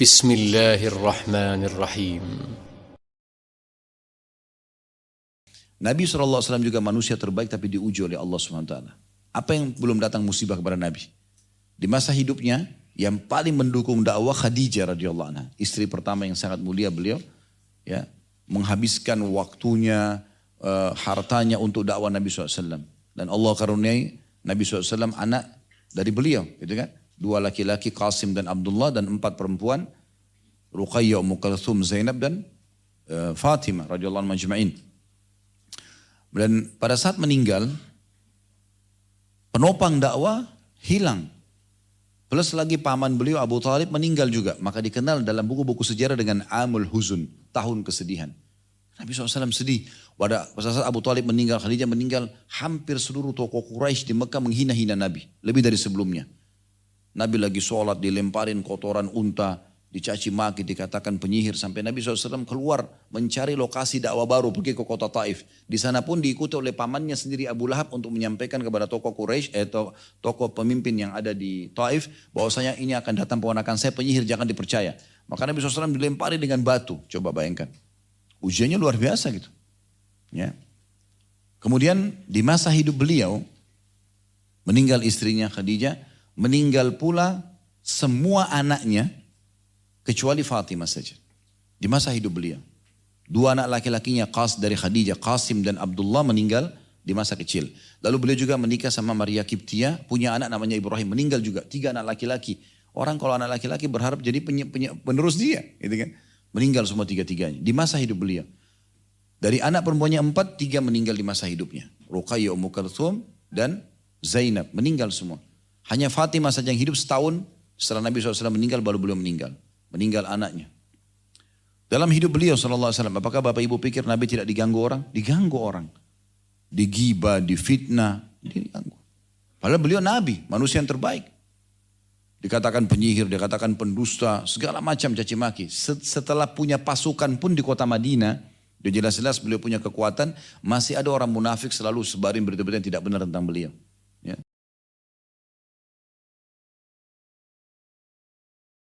بسم الله الرحمن الرحيم. Nabi SAW juga manusia terbaik tapi diuji oleh Allah SWT. Apa yang belum datang musibah kepada Nabi? Di masa hidupnya yang paling mendukung dakwah Khadijah radhiyallahu anha, istri pertama yang sangat mulia beliau, ya, menghabiskan waktunya, hartanya untuk dakwah Nabi SAW. Dan Allah karuniai Nabi SAW anak dari beliau, gitu kan? 2 laki-laki Qasim dan Abdullah dan 4 perempuan, Ruqayyah, Ummu Kalthum, Zainab dan Fatimah radhiyallahu anhum ajma'in. Dan pada saat meninggal, penopang dakwah hilang. Plus lagi paman beliau Abu Talib meninggal juga. Maka dikenal dalam buku-buku sejarah dengan Amul Huzun, tahun kesedihan. Nabi SAW sedih. Pada saat Abu Talib meninggal, Khadijah meninggal, hampir seluruh tokoh Quraisy di Mekah menghina-hina Nabi. Lebih dari sebelumnya. Nabi lagi sholat, dilemparin kotoran unta, dicaci maki, dikatakan penyihir. Sampai Nabi SAW keluar mencari lokasi dakwah baru, pergi ke kota Taif. Di sana pun diikuti oleh pamannya sendiri Abu Lahab untuk menyampaikan kepada tokoh Quraisy, tokoh pemimpin yang ada di Taif, bahwasanya ini akan datang ponakan saya penyihir, jangan dipercaya. Maka Nabi SAW dilempari dengan batu. Coba bayangkan. Ujiannya luar biasa gitu. Ya. Kemudian di masa hidup beliau, meninggal istrinya Khadijah, meninggal pula semua anaknya, kecuali Fatimah saja. Di masa hidup beliau. 2 anak laki-lakinya dari Khadijah, Qasim dan Abdullah meninggal di masa kecil. Lalu beliau juga menikah sama Maria Kiptia, punya anak namanya Ibrahim, meninggal juga. 3 anak laki-laki. Orang kalau anak laki-laki berharap jadi penerus dia. Gitu kan? Meninggal semua 3-3-nya. Di masa hidup beliau. Dari anak perempuannya 4, 3 meninggal di masa hidupnya. Ruqayyah, Ummu Kalthum dan Zainab meninggal semua. Hanya Fatimah saja yang hidup setahun setelah Nabi SAW meninggal, baru beliau meninggal. Meninggal anaknya. Dalam hidup beliau SAW, apakah Bapak Ibu pikir Nabi tidak diganggu orang? Diganggu orang. Digibah, difitnah, diganggu. Padahal beliau Nabi, manusia yang terbaik. Dikatakan penyihir, dikatakan pendusta, segala macam caci maki. Setelah punya pasukan pun di kota Madinah, dia jelas-jelas beliau punya kekuatan, masih ada orang munafik selalu sebarin berita-berita yang tidak benar tentang beliau.